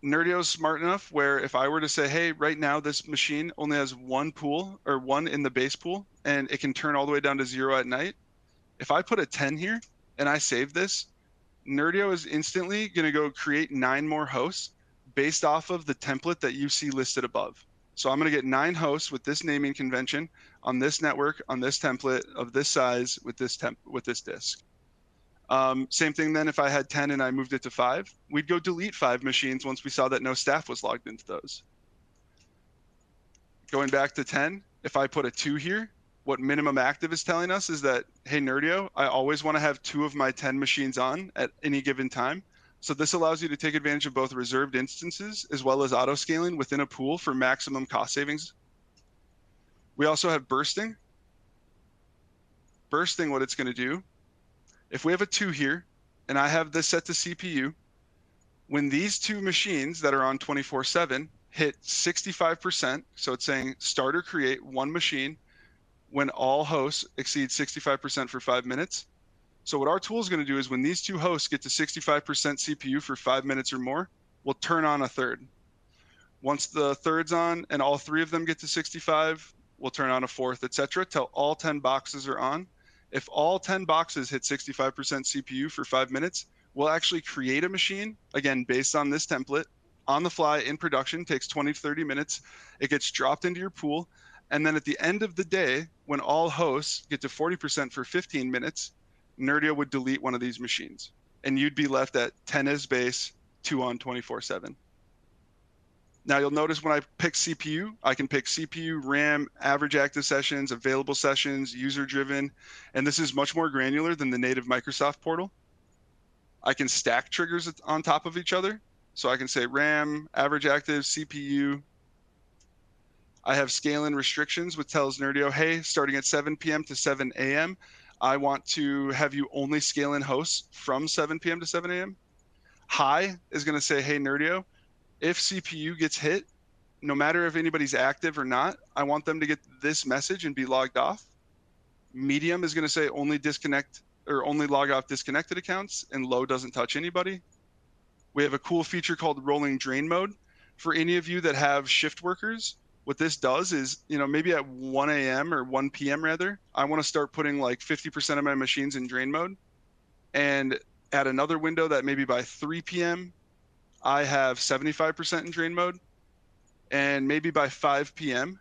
Nerdio is smart enough where if I were to say, hey, right now this machine only has one pool or one in the base pool, and it can turn all the way down to 0 at night. If I put a 10 here and I save this, Nerdio is instantly going to go create 9 more hosts based off of the template that you see listed above. So I'm going to get 9 hosts with this naming convention on this network, on this template of this size with this disk. Same thing then if I had 10 and I moved it to 5, we'd go delete 5 machines once we saw that no staff was logged into those. Going back to 10, if I put a 2 here, what minimum active is telling us is that, hey, Nerdio, I always want to have 2 of my 10 machines on at any given time. So this allows you to take advantage of both reserved instances as well as auto scaling within a pool for maximum cost savings. We also have bursting. Bursting, what it's going to do If we have a 2 here, and I have this set to CPU, when these two machines that are on 24/7 hit 65%, so it's saying start or create one machine when all hosts exceed 65% for 5 minutes. So what our tool is going to do is when these two hosts get to 65% CPU for 5 minutes or more, we'll turn on a third. Once the third's on and all 3 of them get to 65, we'll turn on a fourth, etc., till all 10 boxes are on. If all 10 boxes hit 65% CPU for 5 minutes, we'll actually create a machine, again, based on this template, on the fly in production, takes 20 to 30 minutes. It gets dropped into your pool. And then at the end of the day, when all hosts get to 40% for 15 minutes, Nerdio would delete one of these machines. And you'd be left at 10 as base, 2 on 24/7. Now you'll notice when I pick CPU, I can pick CPU, RAM, average active sessions, available sessions, user driven, and this is much more granular than the native Microsoft portal. I can stack triggers on top of each other. So I can say RAM, average active, CPU. I have scale-in restrictions, which tells Nerdio, hey, starting at 7 p.m. to 7 a.m., I want to have you only scale in hosts from 7 p.m. to 7 a.m. High is going to say, hey, Nerdio, if CPU gets hit, no matter if anybody's active or not, I want them to get this message and be logged off. Medium is going to say only disconnect or only log off disconnected accounts, and low doesn't touch anybody. We have a cool feature called rolling drain mode. For any of you that have shift workers, what this does is, maybe at 1 a.m. or 1 p.m. rather, I want to start putting like 50% of my machines in drain mode. And at another window that maybe by 3 p.m., I have 75% in drain mode. And maybe by 5 p.m.,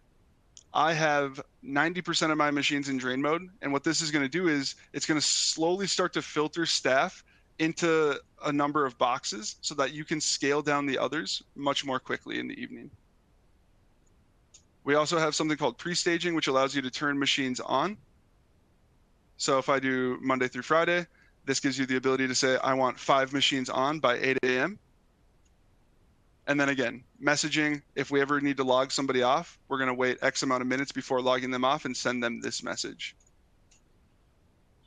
I have 90% of my machines in drain mode. And what this is going to do is it's going to slowly start to filter staff into a number of boxes so that you can scale down the others much more quickly in the evening. We also have something called pre-staging, which allows you to turn machines on. So if I do Monday through Friday, this gives you the ability to say, I want 5 machines on by 8 a.m. And then again, messaging, if we ever need to log somebody off, we're going to wait X amount of minutes before logging them off and send them this message.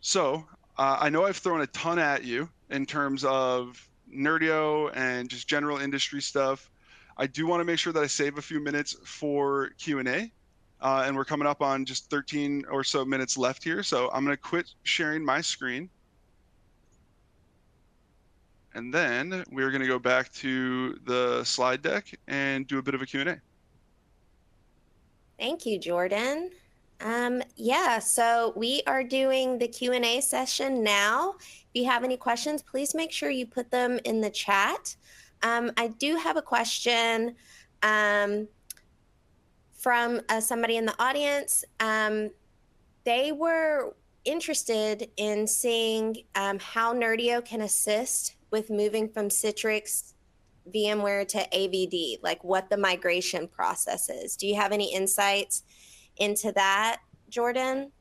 So I know I've thrown a ton at you in terms of Nerdio and just general industry stuff. I do want to make sure that I save a few minutes for Q&A. And we're coming up on just 13 or so minutes left here. So I'm going to quit sharing my screen. And then we're going to go back to the slide deck and do a bit of a Q&A. Thank you, Jordan. Yeah, so we are doing the Q&A session now. If you have any questions, please make sure you put them in the chat. I do have a question from somebody in the audience. They were interested in seeing how Nerdio can assist with moving from Citrix VMware to AVD, like what the migration process is. Do you have any insights into that, Jordan?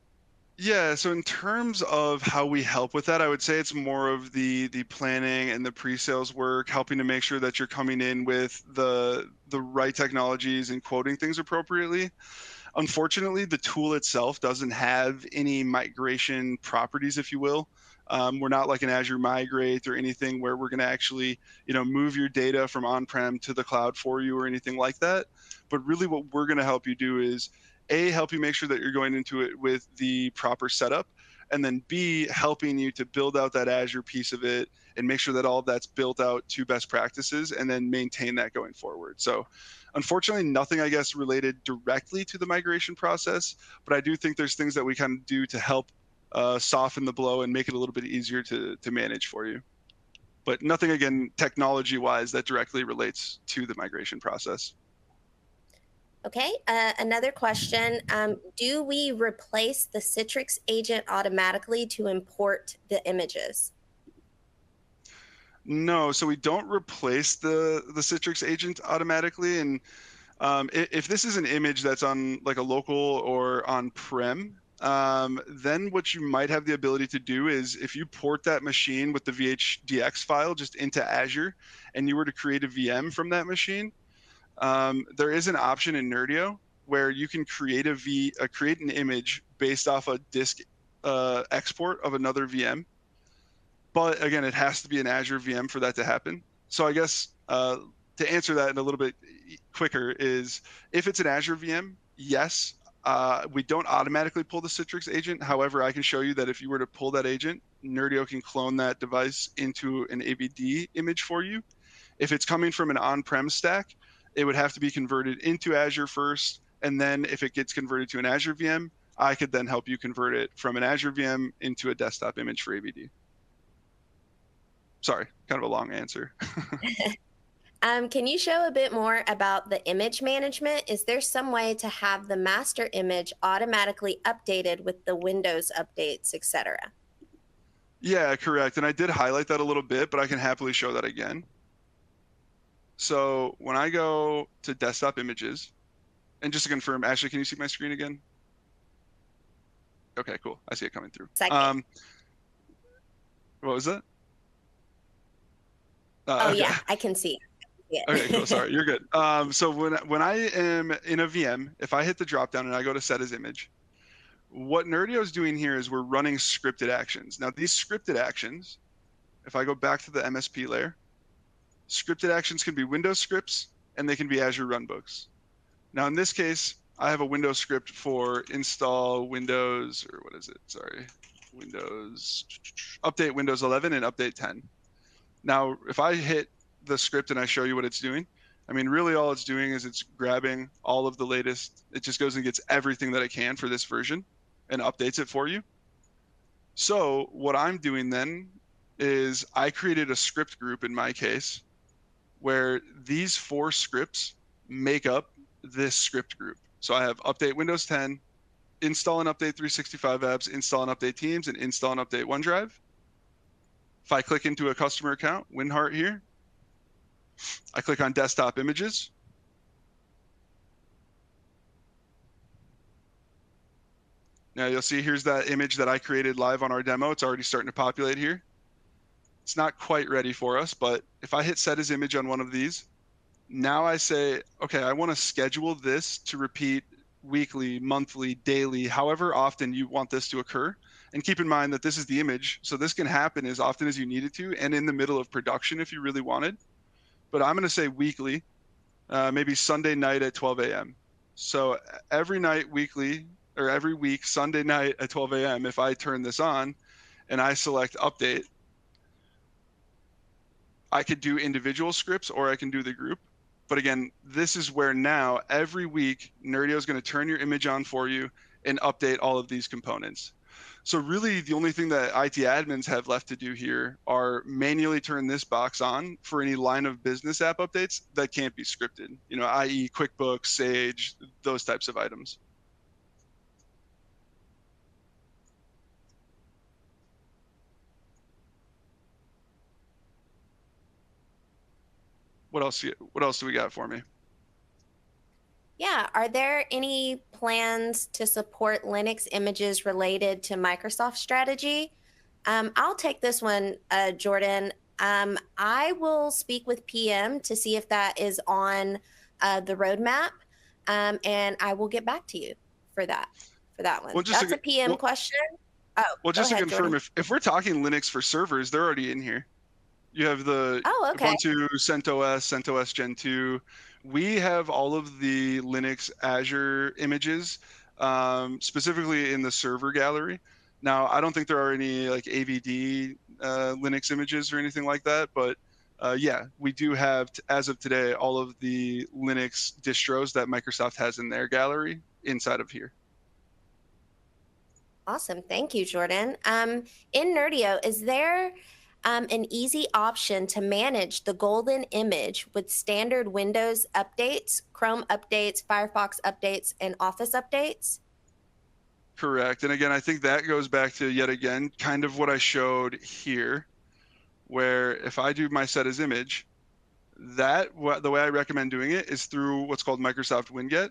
Yeah, so in terms of how we help with that, I would say it's more of the planning and the pre-sales work, helping to make sure that you're coming in with the right technologies and quoting things appropriately. Unfortunately, the tool itself doesn't have any migration properties, if you will. We're not like an Azure Migrate or anything where we're going to actually, move your data from on-prem to the cloud for you or anything like that. But really what we're going to help you do is A, help you make sure that you're going into it with the proper setup, and then B, helping you to build out that Azure piece of it and make sure that all of that's built out to best practices and then maintain that going forward. So unfortunately, nothing, I guess, related directly to the migration process, but I do think there's things that we kind of do to help soften the blow and make it a little bit easier to manage for you. But nothing, again, technology-wise that directly relates to the migration process. Okay, another question. Do we replace the Citrix agent automatically to import the images? No, so we don't replace the Citrix agent automatically. And if this is an image that's on like a local or on-prem, then what you might have the ability to do is if you port that machine with the VHDX file just into Azure and you were to create a VM from that machine, there is an option in Nerdio where you can create create an image based off a disk export of another VM. But again, it has to be an Azure VM for that to happen. So I guess to answer that in a little bit quicker is if it's an Azure VM, yes, we don't automatically pull the Citrix agent. However, I can show you that if you were to pull that agent, Nerdio can clone that device into an AVD image for you. If it's coming from an on-prem stack, it would have to be converted into Azure first. And then if it gets converted to an Azure VM, I could then help you convert it from an Azure VM into a desktop image for AVD. Sorry, kind of a long answer. Can you show a bit more about the image management? Is there some way to have the master image automatically updated with the Windows updates, etc.? Yeah, correct. And I did highlight that a little bit, but I can happily show that again. So when I go to desktop images, and just to confirm, Ashley, can you see my screen again? Okay, cool. I see it coming through. Second. What was that? Oh, okay. yeah, I can see. Yeah. Okay, cool. Sorry, you're good. So when I am in a VM, if I hit the drop down and I go to set as image, what Nerdio is doing here is we're running scripted actions. Now these scripted actions, if I go back to the MSP layer, scripted actions can be Windows scripts and they can be Azure runbooks. Now in this case, I have a Windows script for install Windows, or what is it? Sorry, Windows, update Windows 11 and update 10. Now, if I hit the script and I show you what it's doing, I mean, really all it's doing is it's grabbing all of the latest. It just goes and gets everything that it can for this version and updates it for you. So what I'm doing then is I created a script group in my case where these 4 scripts make up this script group. So I have update Windows 10, install and update 365 apps, install and update Teams, and install and update OneDrive. If I click into a customer account, Winhart here, I click on desktop images. Now you'll see here's that image that I created live on our demo. It's already starting to populate here. It's not quite ready for us, but if I hit set as image on one of these, now I say, okay, I want to schedule this to repeat weekly, monthly, daily, however often you want this to occur. And keep in mind that this is the image, so this can happen as often as you need it to and in the middle of production if you really wanted. But I'm going to say weekly, maybe Sunday night at 12 a.m. So every night weekly, or every week, Sunday night at 12 a.m., if I turn this on and I select update, I could do individual scripts or I can do the group. But again, this is where now every week Nerdio is going to turn your image on for you and update all of these components. So really the only thing that IT admins have left to do here are manually turn this box on for any line of business app updates that can't be scripted, i.e. QuickBooks, Sage, those types of items. What else do we got for me? Yeah, are there any plans to support Linux images related to Microsoft strategy? I'll take this one, Jordan. I will speak with PM to see if that is on the roadmap, and I will get back to you for that one. Well, that's a PM question. Oh, well, just to confirm, if we're talking Linux for servers, they're already in here. You have the Ubuntu, CentOS, CentOS Gen 2. We have all of the Linux Azure images, specifically in the server gallery. Now, I don't think there are any like AVD Linux images or anything like that, but yeah, we do have, as of today, all of the Linux distros that Microsoft has in their gallery inside of here. Awesome. Thank you, Jordan. In Nerdio, is there an easy option to manage the golden image with standard Windows updates, Chrome updates, Firefox updates, and Office updates? Correct. And again, I think that goes back to, yet again, kind of what I showed here, where if I do my set as image, the way I recommend doing it is through what's called Microsoft Winget.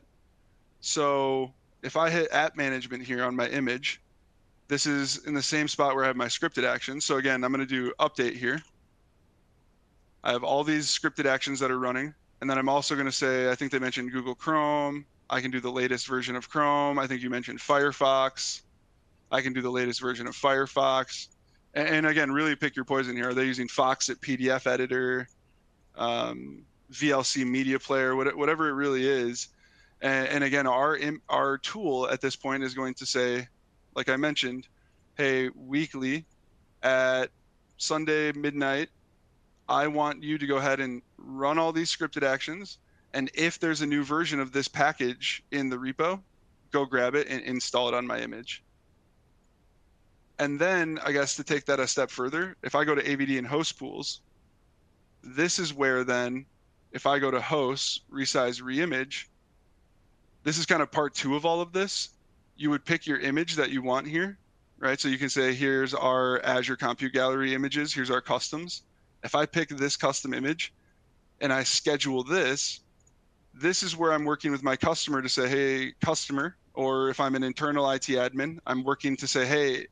So if I hit app management here on my image, this is in the same spot where I have my scripted actions. So again, I'm going to do update here. I have all these scripted actions that are running. And then I'm also going to say, I think they mentioned Google Chrome. I can do the latest version of Chrome. I think you mentioned Firefox. I can do the latest version of Firefox. And again, really pick your poison here. Are they using Foxit PDF editor, VLC media player, whatever it really is? And again, our tool at this point is going to say, like I mentioned, hey, weekly at Sunday midnight, I want you to go ahead and run all these scripted actions. And if there's a new version of this package in the repo, go grab it and install it on my image. And then I guess to take that a step further, if I go to AVD and host pools, this is where then if I go to hosts, resize, reimage, this is kind of part 2 of all of this. You would pick your image that you want here, right? So you can say, here's our Azure Compute Gallery images, here's our customs. If I pick this custom image and I schedule this, this is where I'm working with my customer to say, hey, customer, or if I'm an internal IT admin, I'm working to say, hey,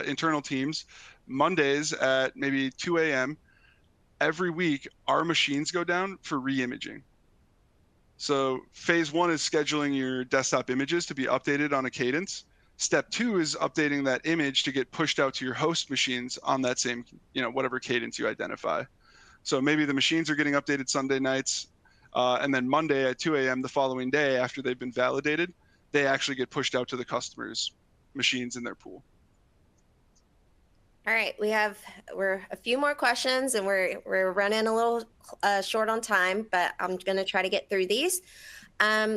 internal teams, Mondays at maybe 2 a.m., every week, our machines go down for re-imaging. So phase 1 is scheduling your desktop images to be updated on a cadence. Step 2 is updating that image to get pushed out to your host machines on that same, whatever cadence you identify. So maybe the machines are getting updated Sunday nights, and then Monday at 2 a.m. the following day after they've been validated, they actually get pushed out to the customer's machines in their pool. All right, we're a few more questions, and we're running a little short on time, but I'm going to try to get through these.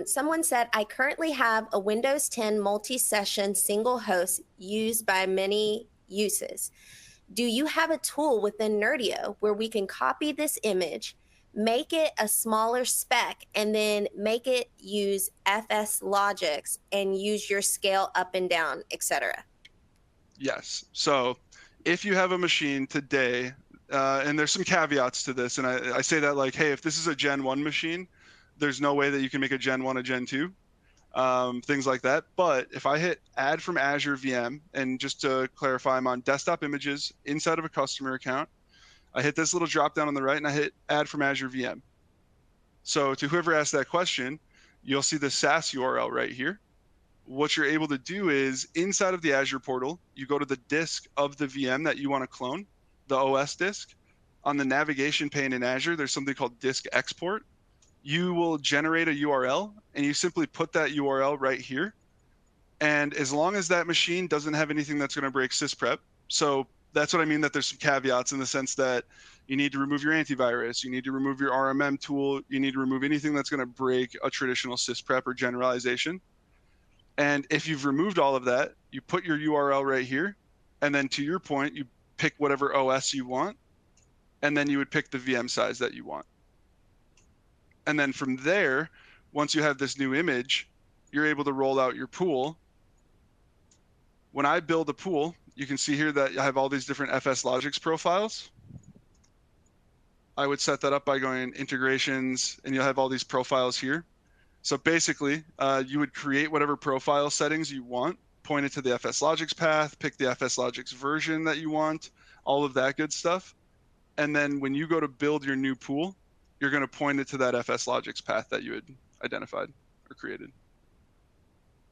Someone said, I currently have a Windows 10 multi-session single host used by many uses. Do you have a tool within Nerdio where we can copy this image, make it a smaller spec, and then make it use FS logics and use your scale up and down, etc.? Yes. So if you have a machine today, and there's some caveats to this, and I say that like, hey, if this is a Gen 1 machine, there's no way that you can make a Gen 1 a Gen 2, things like that. But if I hit add from Azure VM, and just to clarify, I'm on desktop images inside of a customer account, I hit this little drop down on the right and I hit add from Azure VM. So to whoever asked that question, you'll see the SaaS URL right here. What you're able to do is inside of the Azure portal, you go to the disk of the VM that you want to clone, the OS disk. On the navigation pane in Azure, there's something called disk export. You will generate a URL and you simply put that URL right here. And as long as that machine doesn't have anything that's going to break sysprep, so that's what I mean that there's some caveats in the sense that you need to remove your antivirus, you need to remove your RMM tool, you need to remove anything that's going to break a traditional sysprep or generalization. And if you've removed all of that, you put your URL right here. And then to your point, you pick whatever OS you want. And then you would pick the VM size that you want. And then from there, once you have this new image, you're able to roll out your pool. When I build a pool, you can see here that I have all these different FS Logics profiles. I would set that up by going integrations, and you'll have all these profiles here. So basically, you would create whatever profile settings you want, point it to the FS Logics path, pick the FS Logics version that you want, all of that good stuff. And then when you go to build your new pool, you're going to point it to that FS Logics path that you had identified or created.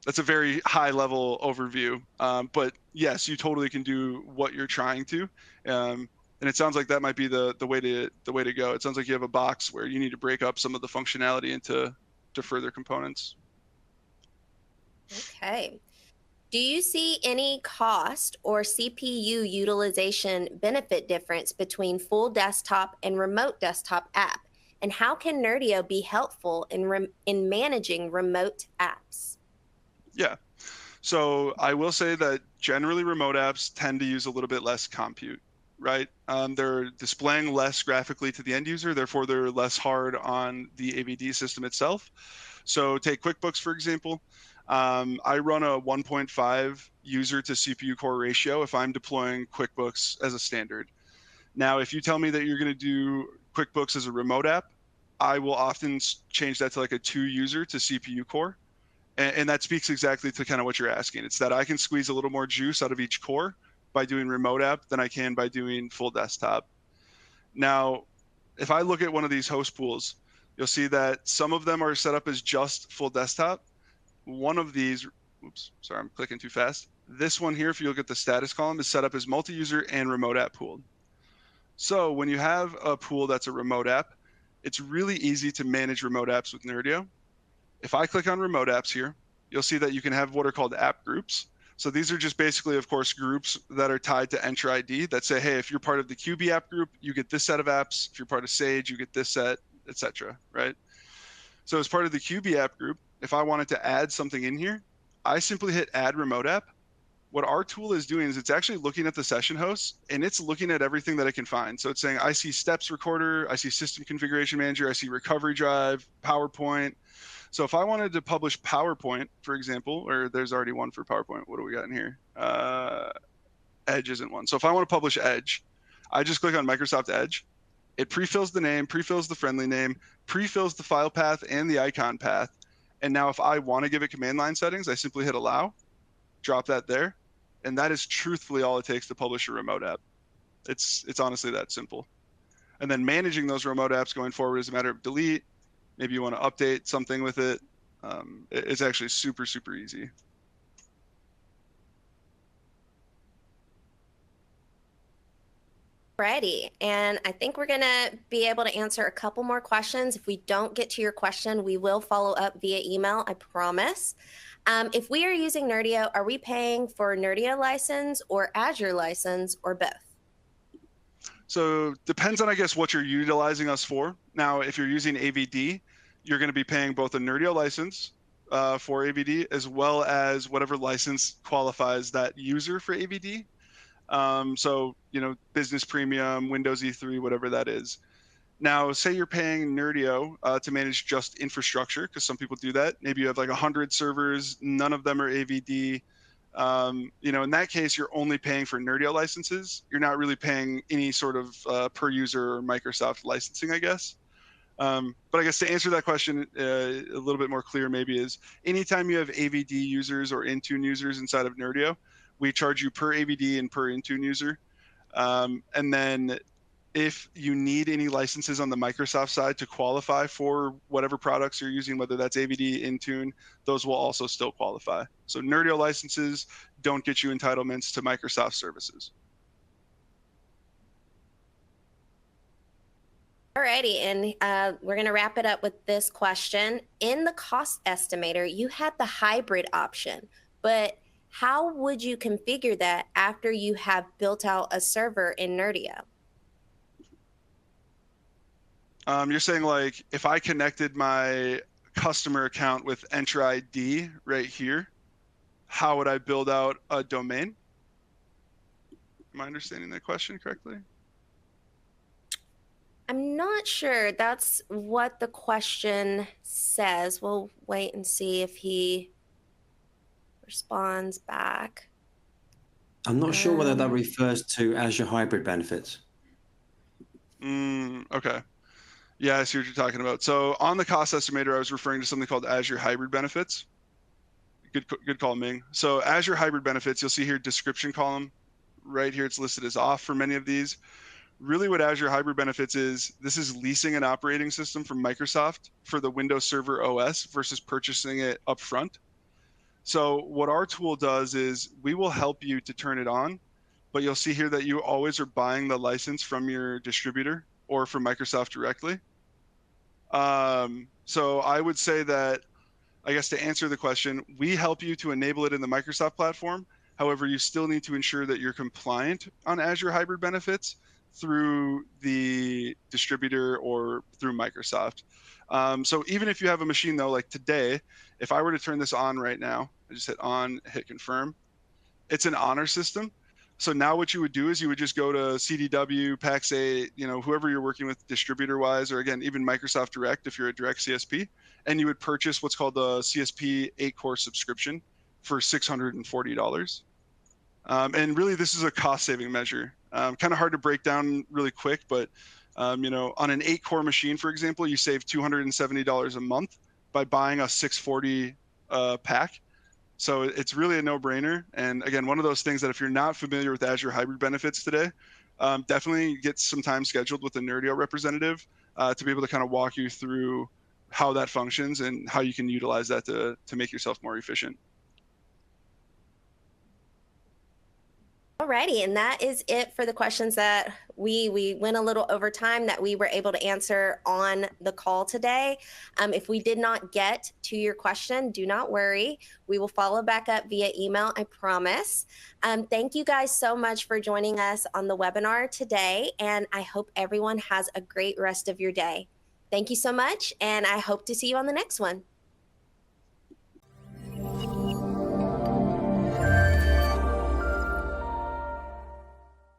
That's a very high level overview. But yes, you totally can do what you're trying to. And it sounds like that might be the way to go. It sounds like you have a box where you need to break up some of the functionality into further components. Okay. Do you see any cost or CPU utilization benefit difference between full desktop and remote desktop app? And how can Nerdio be helpful in managing remote apps? Yeah. So I will say that generally remote apps tend to use a little bit less compute, right? They're displaying less graphically to the end user, therefore they're less hard on the AVD system itself. So take QuickBooks, for example. I run a 1.5 user to CPU core ratio if I'm deploying QuickBooks as a standard. Now, if you tell me that you're going to do QuickBooks as a remote app, I will often change that to like a 2 user to CPU core. And that speaks exactly to kind of what you're asking. It's that I can squeeze a little more juice out of each core by doing remote app than I can by doing full desktop. Now, if I look at one of these host pools, you'll see that some of them are set up as just full desktop. One of these, oops, sorry, I'm clicking too fast. This one here, if you look at the status column, is set up as multi-user and remote app pooled. So when you have a pool that's a remote app, it's really easy to manage remote apps with Nerdio. If I click on remote apps here, you'll see that you can have what are called app groups. So these are just basically, of course, groups that are tied to Entra ID that say, hey, if you're part of the QB app group, you get this set of apps. If you're part of Sage, you get this set, etc. Right? So as part of the QB app group, if I wanted to add something in here, I simply hit add remote app. What our tool is doing is it's actually looking at the session hosts and it's looking at everything that it can find. So it's saying, I see steps recorder, I see system configuration manager, I see recovery drive, PowerPoint. So if I wanted to publish PowerPoint, for example, or there's already one for PowerPoint, what do we got in here? Edge isn't one. So if I want to publish Edge, I just click on Microsoft Edge. It pre-fills the name, pre-fills the friendly name, pre-fills the file path and the icon path. And now if I want to give it command line settings, I simply hit allow, drop that there. And that is truthfully all it takes to publish a remote app. It's honestly that simple. And then managing those remote apps going forward is a matter of delete. Maybe you want to update something with it. It's actually super, super easy. Ready. And I think we're going to be able to answer a couple more questions. If we don't get to your question, we will follow up via email, I promise. If we are using Nerdio, are we paying for Nerdio license or Azure license or both? So depends on, I guess, what you're utilizing us for. Now, if you're using AVD, you're going to be paying both a Nerdio license for AVD as well as whatever license qualifies that user for AVD. So, business premium, Windows E3, whatever that is. Now, say you're paying Nerdio to manage just infrastructure, because some people do that. Maybe you have like 100 servers, none of them are AVD. In that case, you're only paying for Nerdio licenses. You're not really paying any sort of per user or Microsoft licensing, I guess. But I guess to answer that question a little bit more clear maybe is anytime you have AVD users or Intune users inside of Nerdio, we charge you per AVD and per Intune user. And then if you need any licenses on the Microsoft side to qualify for whatever products you're using, whether that's AVD, Intune, those will also still qualify. So Nerdio licenses don't get you entitlements to Microsoft services. Alrighty, and we're going to wrap it up with this question. In the cost estimator, you had the hybrid option, but how would you configure that after you have built out a server in Nerdio? You're saying like if I connected my customer account with Entra ID right here, how would I build out a domain? Am I understanding that question correctly? I'm not sure that's what the question says. We'll wait and see if he responds back. I'm not sure whether that refers to Azure hybrid benefits. Okay. Yeah, I see what you're talking about. So on the cost estimator, I was referring to something called Azure hybrid benefits. Good call, Ming. So Azure hybrid benefits, you'll see here description column. Right here, it's listed as off for many of these. Really what Azure hybrid benefits is, this is leasing an operating system from Microsoft for the Windows Server OS versus purchasing it up front. So what our tool does is we will help you to turn it on, but you'll see here that you always are buying the license from your distributor or from Microsoft directly. So I would say that, I guess to answer the question, we help you to enable it in the Microsoft platform. However, you still need to ensure that you're compliant on Azure hybrid benefits through the distributor or through Microsoft. So even if you have a machine though, like today, if I were to turn this on right now, I just hit on, hit confirm, it's an honor system. So now what you would do is you would just go to CDW, Pax8, whoever you're working with distributor wise, or again, even Microsoft Direct, if you're a direct CSP, and you would purchase what's called the CSP 8-core subscription for $640. And really this is a cost saving measure. Kind of hard to break down really quick, but on an 8-core machine, for example, you save $270 a month by buying a 640 pack. So it's really a no-brainer. And again, one of those things that if you're not familiar with Azure hybrid benefits today, definitely get some time scheduled with a Nerdio representative to be able to kind of walk you through how that functions and how you can utilize that to make yourself more efficient. Alrighty, and that is it for the questions that we went a little over time that we were able to answer on the call today. If we did not get to your question, do not worry. We will follow back up via email, I promise. Thank you guys so much for joining us on the webinar today, and I hope everyone has a great rest of your day. Thank you so much, and I hope to see you on the next one.